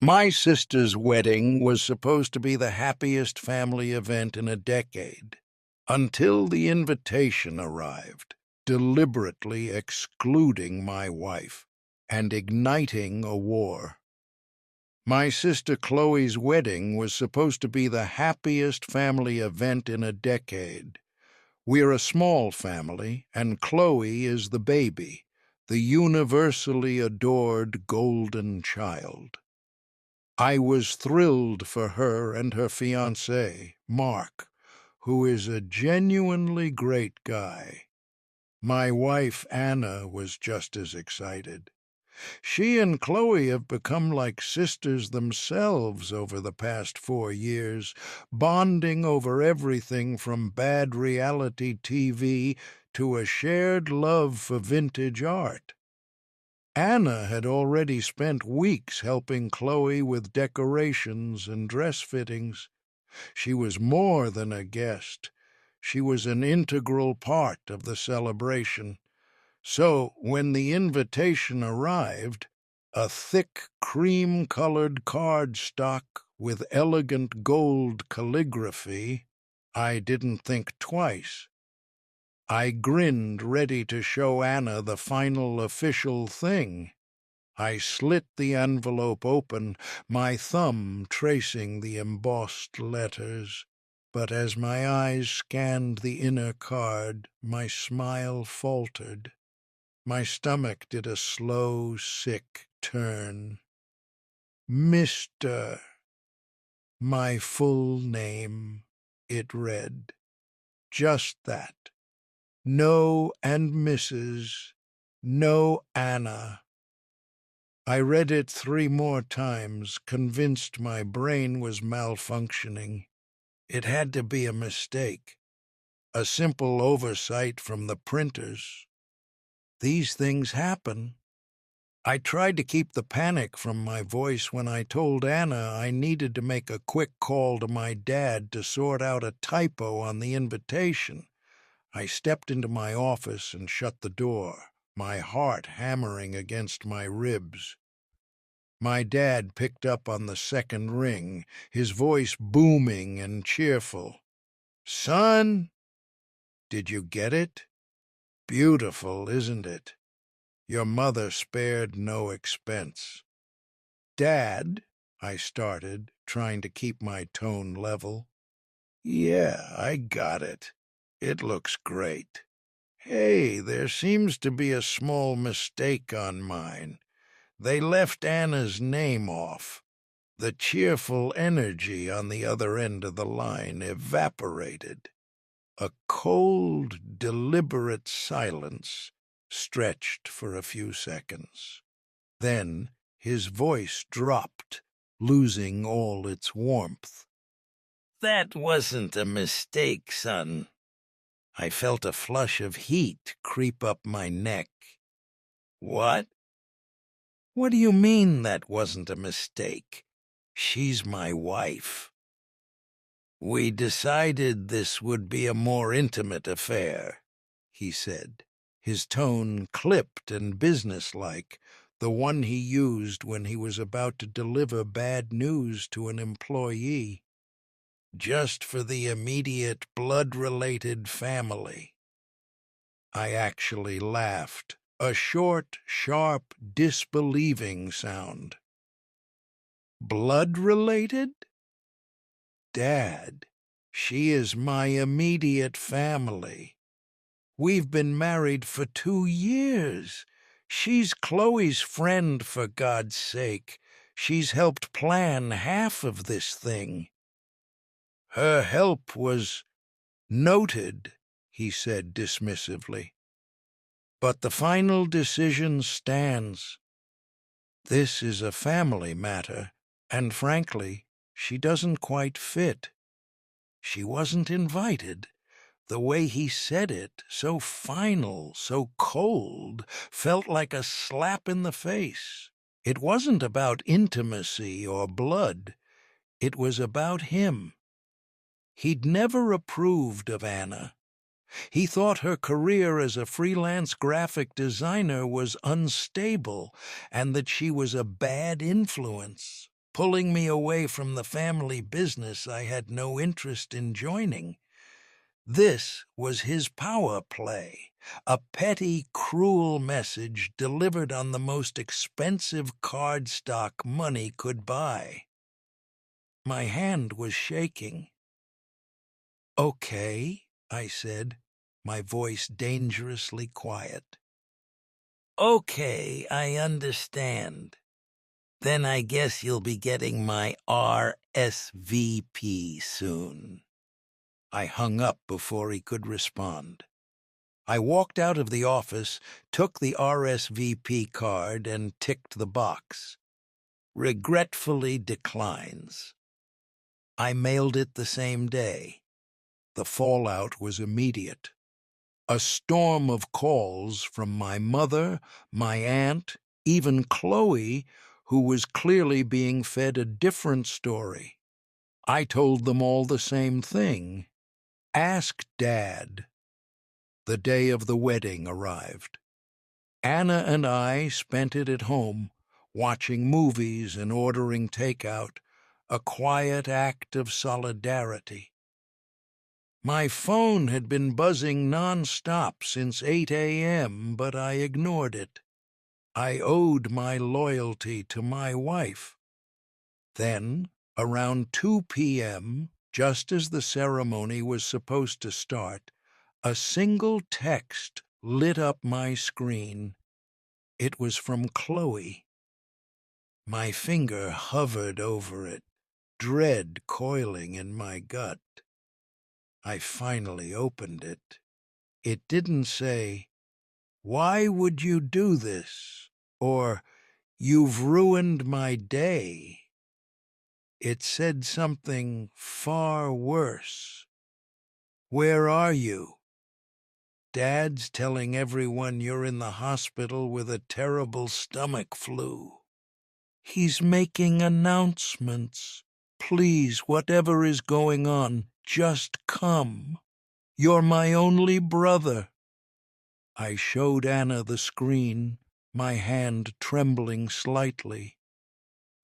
My sister's wedding was supposed to be the happiest family event in a decade, until the invitation arrived, deliberately excluding my wife and igniting a war. My sister Chloe's wedding was supposed to be the happiest family event in a decade. We're a small family, and Chloe is the baby, the universally adored golden child. I was thrilled for her and her fiancé, Mark, who is a genuinely great guy. My wife, Anna, was just as excited. She and Chloe have become like sisters themselves over the past 4 years, bonding over everything from bad reality TV to a shared love for vintage art. Anna had already spent weeks helping Chloe with decorations and dress fittings. She was more than a guest. She was an integral part of the celebration. So, when the invitation arrived, a thick cream-colored cardstock with elegant gold calligraphy, I didn't think twice. I grinned, ready to show Anna the final official thing. I slit the envelope open, my thumb tracing the embossed letters. But as my eyes scanned the inner card, my smile faltered. My stomach did a slow, sick turn. Mr. My full name, it read. Just that. No and Mrs. No Anna. I read it 3 more times, convinced my brain was malfunctioning. It had to be a mistake, a simple oversight from the printers. These things happen. I tried to keep the panic from my voice when I told Anna I needed to make a quick call to my dad to sort out a typo on the invitation. I stepped into my office and shut the door, my heart hammering against my ribs. My dad picked up on the second ring, his voice booming and cheerful. "Son, did you get it? Beautiful, isn't it? Your mother spared no expense." "Dad," I started, trying to keep my tone level. "Yeah, I got it. It looks great. Hey, there seems to be a small mistake on mine. They left Anna's name off. The cheerful energy on the other end of the line evaporated. A cold, deliberate silence stretched for a few seconds. Then his voice dropped, losing all its warmth. "That wasn't a mistake, son." I felt a flush of heat creep up my neck. "What? What do you mean that wasn't a mistake? She's my wife. We decided this would be a more intimate affair," he said, his tone clipped and businesslike, the one he used when he was about to deliver bad news to an employee. "Just for the immediate blood-related family." I actually laughed, a short, sharp, disbelieving sound. "Blood-related? Dad, she is my immediate family. We've been married for 2 years. She's Chloe's friend, for God's sake. She's helped plan half of this thing." "Her help was noted," he said dismissively. "But the final decision stands. This is a family matter, and frankly, she doesn't quite fit. She wasn't invited." The way he said it, so final, so cold, felt like a slap in the face. It wasn't about intimacy or blood. It was about him. He'd never approved of Anna. He thought her career as a freelance graphic designer was unstable and that she was a bad influence. pulling me away from the family business I had no interest in joining. This was his power play, a petty, cruel message delivered on the most expensive cardstock money could buy. My hand was shaking. "Okay," I said, my voice dangerously quiet. "Okay, I understand. Then I guess you'll be getting my RSVP soon." I hung up before he could respond. I walked out of the office, took the RSVP card, and ticked the box. Regretfully declines. I mailed it the same day. The fallout was immediate. A storm of calls from my mother, my aunt, even Chloe, who was clearly being fed a different story. I told them all the same thing. Ask Dad. The day of the wedding arrived. Anna and I spent it at home, watching movies and ordering takeout, a quiet act of solidarity. My phone had been buzzing non-stop since 8 a.m., but I ignored it. I owed my loyalty to my wife. Then, around 2 p.m., just as the ceremony was supposed to start, a single text lit up my screen. It was from Chloe. My finger hovered over it, dread coiling in my gut. I finally opened it. It didn't say, "Why would you do this?" or "You've ruined my day." It said something far worse. "Where are you? Dad's telling everyone you're in the hospital with a terrible stomach flu. He's making announcements. Please, whatever is going on, just come. You're my only brother." I showed Anna the screen, my hand trembling slightly.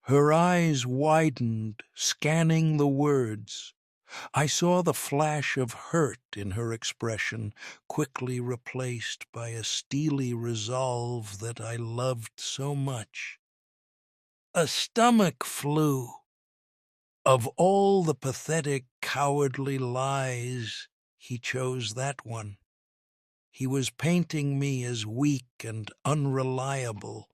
Her eyes widened, scanning the words. I saw the flash of hurt in her expression, quickly replaced by a steely resolve that I loved so much. A stomach flu. Of all the pathetic, cowardly lies, he chose that one. He was painting me as weak and unreliable,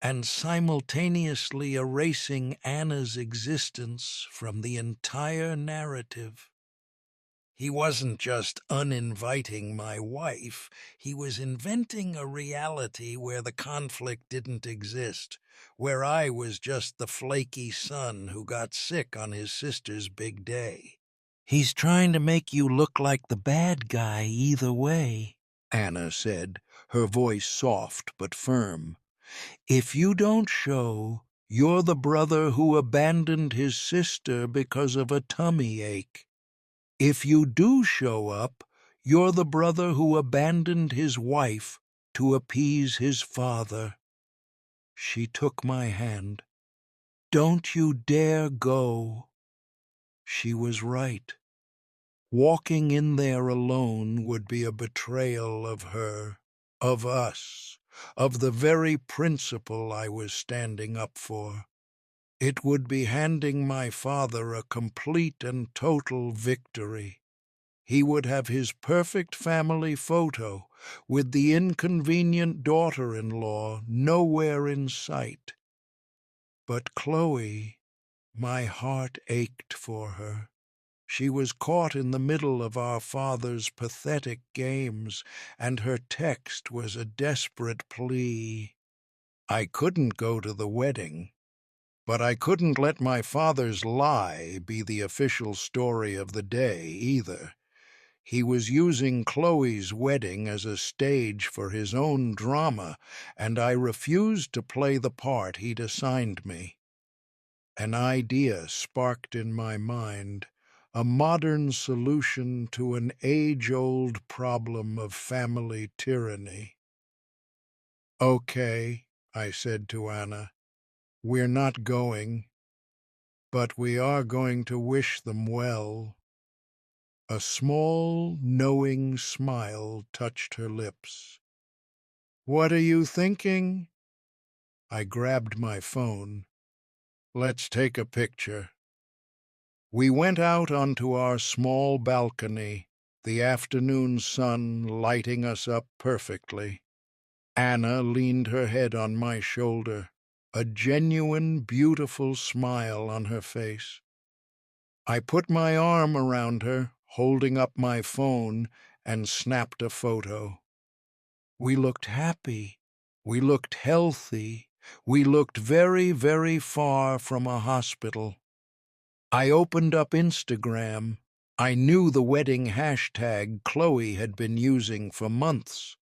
and simultaneously erasing Anna's existence from the entire narrative. He wasn't just uninviting my wife, he was inventing a reality where the conflict didn't exist, where I was just the flaky son who got sick on his sister's big day. "He's trying to make you look like the bad guy either way," Anna said, her voice soft but firm. "If you don't show, you're the brother who abandoned his sister because of a tummy ache. If you do show up, you're the brother who abandoned his wife to appease his father." She took my hand. "Don't you dare go." She was right. Walking in there alone would be a betrayal of her, of us, of the very principle I was standing up for. It would be handing my father a complete and total victory. He would have his perfect family photo, with the inconvenient daughter-in-law nowhere in sight. But Chloe, my heart ached for her. She was caught in the middle of our father's pathetic games, and her text was a desperate plea. I couldn't go to the wedding, but I couldn't let my father's lie be the official story of the day either. He was using Chloe's wedding as a stage for his own drama, and I refused to play the part he'd assigned me. An idea sparked in my mind, a modern solution to an age-old problem of family tyranny. "Okay," I said to Anna, "we're not going. but we are going to wish them well." A small, knowing smile touched her lips. "What are you thinking?" I grabbed my phone. "Let's take a picture." We went out onto our small balcony, the afternoon sun lighting us up perfectly. Anna leaned her head on my shoulder, a genuine, beautiful smile on her face. I put my arm around her, holding up my phone, and snapped a photo. We looked happy. We looked healthy. We looked very, very far from a hospital. I opened up Instagram. I knew the wedding hashtag Chloe had been using for months.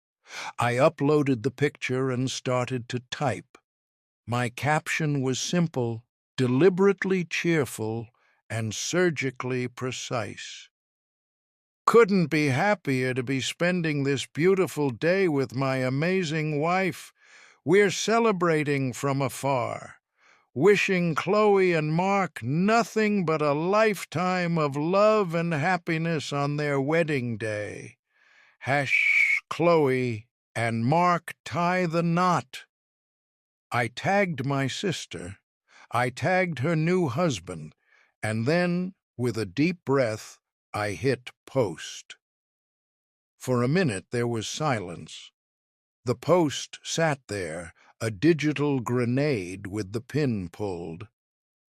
I uploaded the picture and started to type. My caption was simple, deliberately cheerful, and surgically precise. "Couldn't be happier to be spending this beautiful day with my amazing wife. We're celebrating from afar. Wishing Chloe and Mark nothing but a lifetime of love and happiness on their wedding day. Chloe and Mark tie the knot." I tagged my sister. I tagged her new husband. And then, with a deep breath, I hit post. For a minute there was silence. The post sat there, a digital grenade with the pin pulled.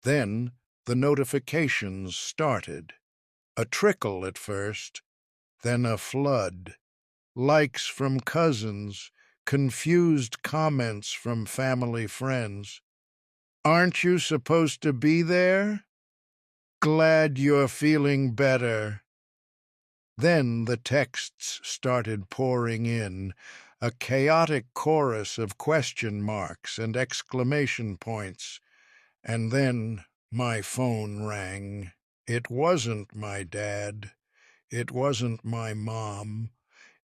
Then the notifications started. A trickle at first, then a flood. Likes from cousins, confused comments from family friends. "Aren't you supposed to be there? Glad you're feeling better." Then the texts started pouring in, a chaotic chorus of question marks and exclamation points. And then my phone rang. It wasn't my dad. It wasn't my mom.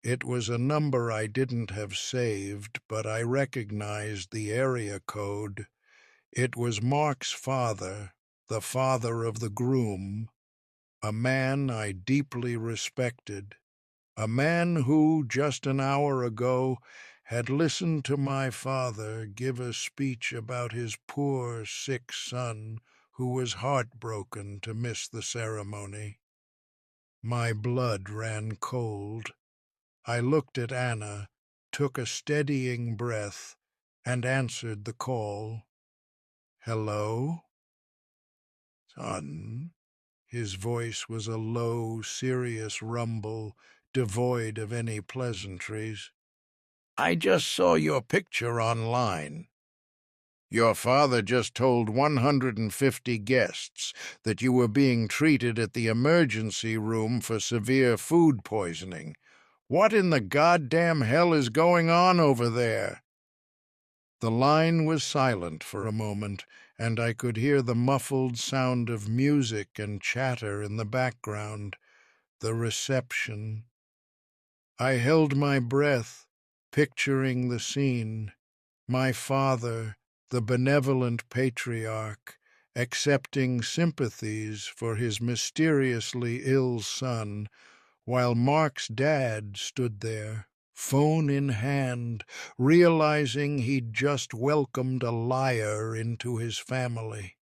It was a number I didn't have saved, but I recognized the area code. It was Mark's father, the father of the groom, a man I deeply respected, a man who, just an hour ago, had listened to my father give a speech about his poor, sick son who was heartbroken to miss the ceremony. My blood ran cold. I looked at Anna, took a steadying breath, and answered the call. "Hello?" "Son?" His voice was a low, serious rumble, devoid of any pleasantries. "I just saw your picture online. Your father just told 150 guests that you were being treated at the emergency room for severe food poisoning. What in the goddamn hell is going on over there?" The line was silent for a moment, and I could hear the muffled sound of music and chatter in the background. The reception. I held my breath, picturing the scene. My father, the benevolent patriarch, accepting sympathies for his mysteriously ill son, while Mark's dad stood there, phone in hand, realizing he'd just welcomed a liar into his family.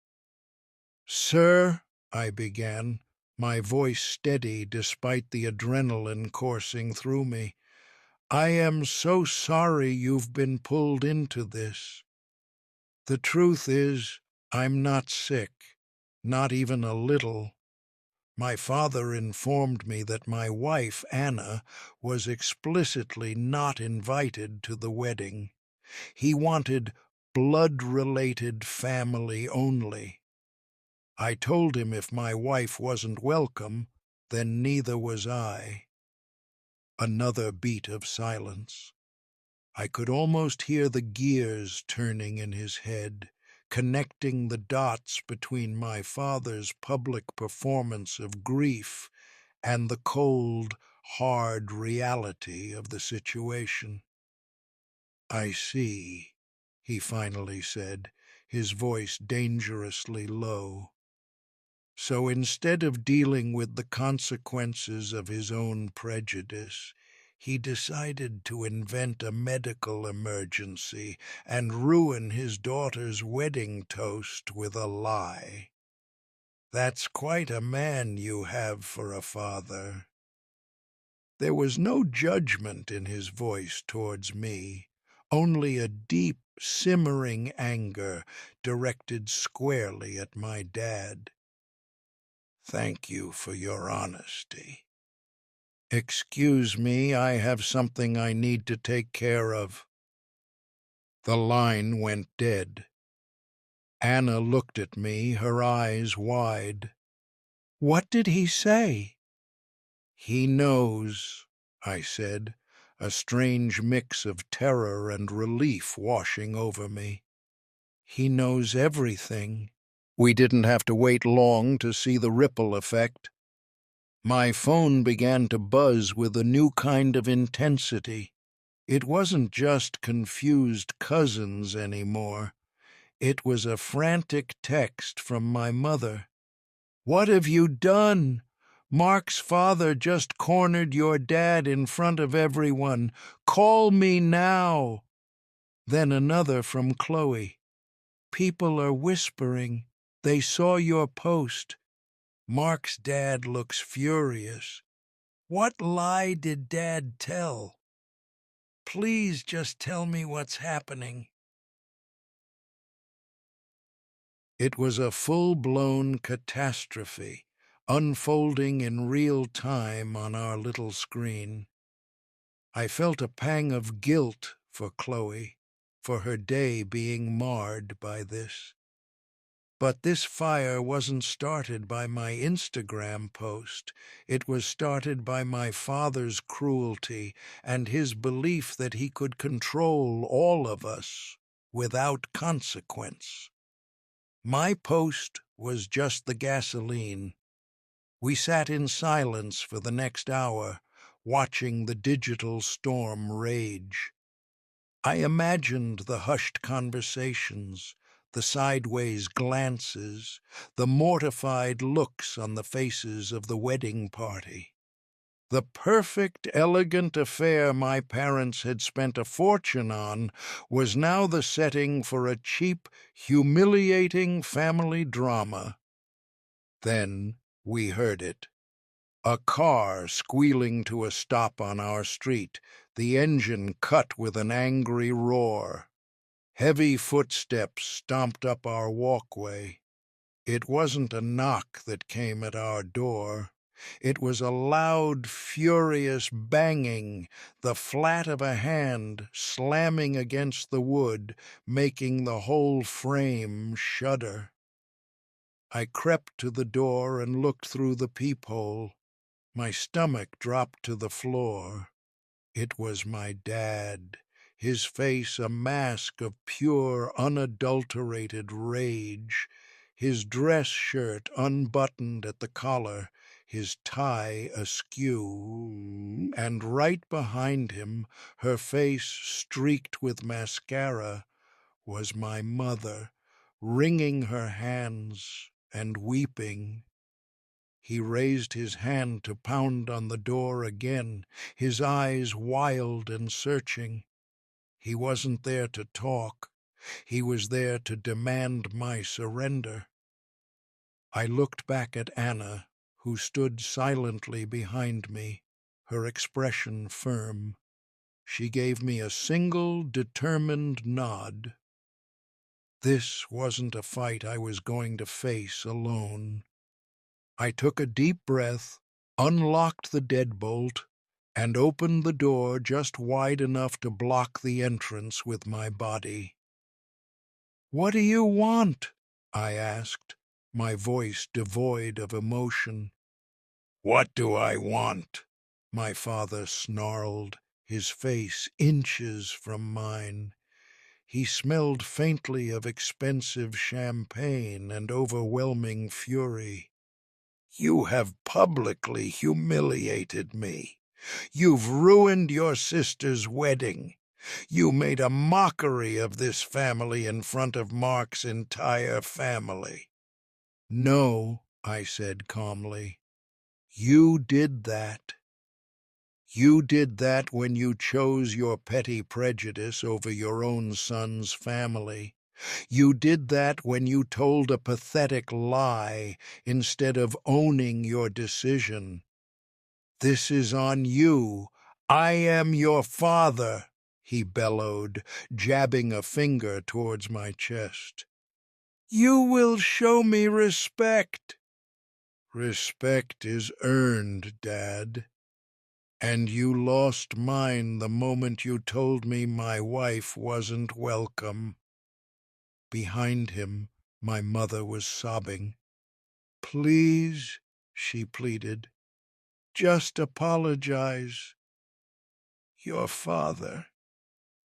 "Sir," I began, my voice steady despite the adrenaline coursing through me, "I am so sorry you've been pulled into this. The truth is, I'm not sick, not even a little. My father informed me that my wife, Anna, was explicitly not invited to the wedding. He wanted blood-related family only. I told him if my wife wasn't welcome, then neither was I." Another beat of silence. I could almost hear the gears turning in his head, connecting the dots between my father's public performance of grief and the cold, hard reality of the situation. "I see," he finally said, his voice dangerously low. So instead of dealing with the consequences of his own prejudice, he decided to invent a medical emergency and ruin his daughter's wedding toast with a lie. That's quite a man you have for a father. There was no judgment in his voice towards me, only a deep, simmering anger directed squarely at my dad. Thank you for your honesty. Excuse me, I have something I need to take care of. The line went dead. Anna looked at me, her eyes wide. What did he say? He knows, I said, a strange mix of terror and relief washing over me. He knows everything. We didn't have to wait long to see the ripple effect. My phone began to buzz with a new kind of intensity. It wasn't just confused cousins anymore. It was a frantic text from my mother. What have you done? Mark's father just cornered your dad in front of everyone. Call me now. Then another from Chloe. People are whispering. They saw your post. Mark's dad looks furious. What lie did Dad tell? Please just tell me what's happening. It was a full-blown catastrophe, unfolding in real time on our little screen. I felt a pang of guilt for Chloe, for her day being marred by this. But this fire wasn't started by my Instagram post. It was started by my father's cruelty and his belief that he could control all of us without consequence. My post was just the gasoline. We sat in silence for the next hour, watching the digital storm rage. I imagined the hushed conversations, the sideways glances, the mortified looks on the faces of the wedding party. The perfect, elegant affair my parents had spent a fortune on was now the setting for a cheap, humiliating family drama. Then we heard it. A car squealing to a stop on our street, the engine cut with an angry roar. Heavy footsteps stomped up our walkway. It wasn't a knock that came at our door. It was a loud, furious banging, the flat of a hand slamming against the wood, making the whole frame shudder. I crept to the door and looked through the peephole. My stomach dropped to the floor. It was my dad, his face a mask of pure, unadulterated rage, his dress shirt unbuttoned at the collar, his tie askew, and right behind him, her face streaked with mascara, was my mother, wringing her hands and weeping. He raised his hand to pound on the door again, his eyes wild and searching. He wasn't there to talk. He was there to demand my surrender. I looked back at Anna, who stood silently behind me, her expression firm. She gave me a single, determined nod. This wasn't a fight I was going to face alone. I took a deep breath, unlocked the deadbolt, and opened the door just wide enough to block the entrance with my body. "What do you want?" I asked, my voice devoid of emotion. "What do I want?" my father snarled, his face inches from mine. He smelled faintly of expensive champagne and overwhelming fury. "You have publicly humiliated me. You've ruined your sister's wedding. You made a mockery of this family in front of Mark's entire family." "No," I said calmly. You did that. You did that when you chose your petty prejudice over your own son's family. You did that when you told a pathetic lie instead of owning your decision. This is on you. I am your father, he bellowed, jabbing a finger towards my chest. You will show me respect. Respect is earned, Dad. And you lost mine the moment you told me my wife wasn't welcome. Behind him, my mother was sobbing. Please, she pleaded, just apologize. Your father,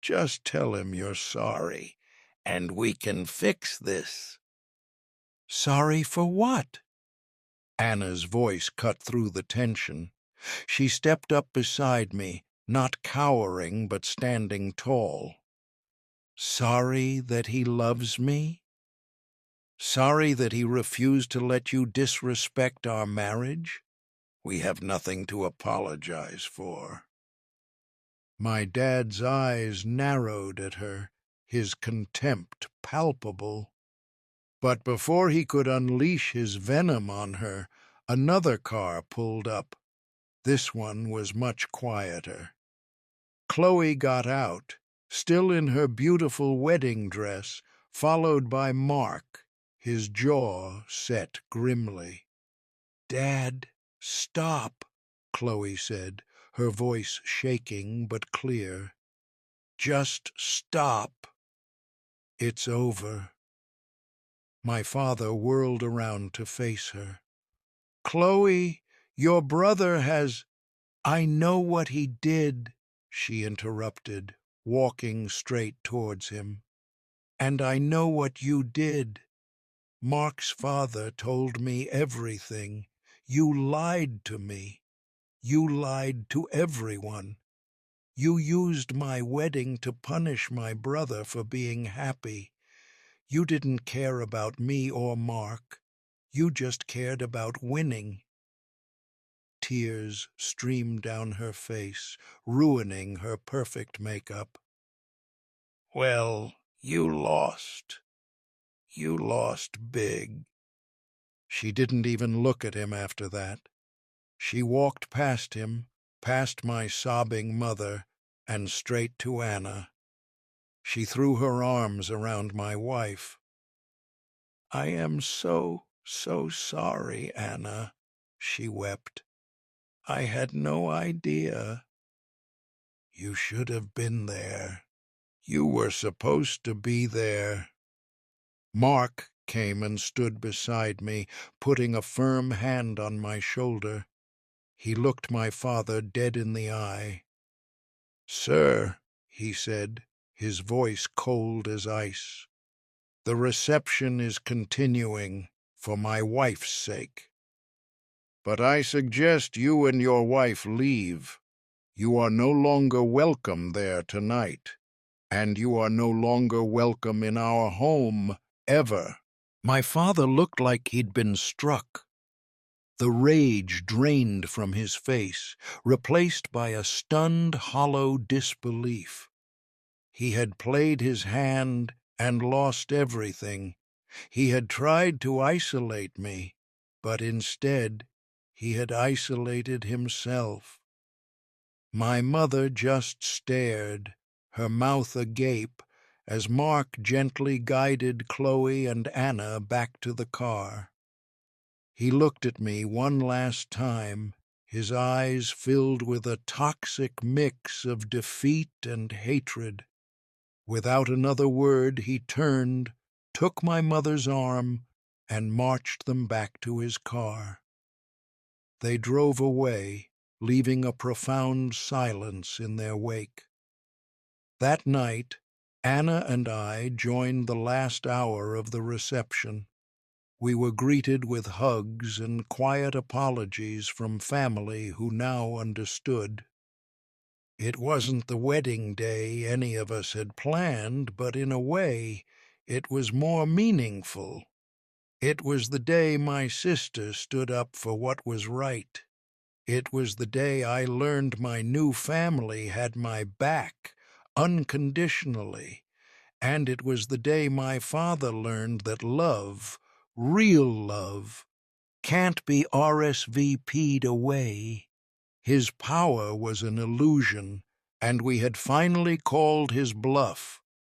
just tell him you're sorry, and we can fix this. Sorry for what? Anna's voice cut through the tension. She stepped up beside me, not cowering but standing tall. Sorry that he loves me? Sorry that he refused to let you disrespect our marriage? We have nothing to apologize for. My dad's eyes narrowed at her, his contempt palpable. But before he could unleash his venom on her, another car pulled up. This one was much quieter. Chloe got out, still in her beautiful wedding dress, followed by Mark, his jaw set grimly. Dad, stop, Chloe said, her voice shaking but clear. Just stop. It's over. My father whirled around to face her. Chloe, your brother has— I know what he did, she interrupted, walking straight towards him. And I know what you did. Mark's father told me everything. You lied to me. You lied to everyone. You used my wedding to punish my brother for being happy. You didn't care about me or Mark. You just cared about winning. Tears streamed down her face, ruining her perfect makeup. Well, you lost. You lost big. She didn't even look at him after that. She walked past him, past my sobbing mother, and straight to Anna. She threw her arms around my wife. I am so sorry, Anna, she wept. I had no idea. You should have been there. You were supposed to be there. Mark came and stood beside me, putting a firm hand on my shoulder. He looked my father dead in the eye. Sir, he said, his voice cold as ice, the reception is continuing for my wife's sake. But I suggest you and your wife leave. You are no longer welcome there tonight, and you are no longer welcome in our home, ever. My father looked like he'd been struck. The rage drained from his face, replaced by a stunned, hollow disbelief. He had played his hand and lost everything. He had tried to isolate me, but instead he had isolated himself. My mother just stared, her mouth agape, as Mark gently guided Chloe and Anna back to the car. He looked at me one last time, his eyes filled with a toxic mix of defeat and hatred. Without another word, he turned, took my mother's arm, and marched them back to his car. They drove away, leaving a profound silence in their wake. That night, Anna and I joined the last hour of the reception. We were greeted with hugs and quiet apologies from family who now understood. It wasn't the wedding day any of us had planned, but in a way, it was more meaningful. It was the day my sister stood up for what was right. It was the day I learned my new family had my back unconditionally. And it was the day my father learned that love, real love, can't be RSVP'd away. His power was an illusion, and we had finally called his bluff.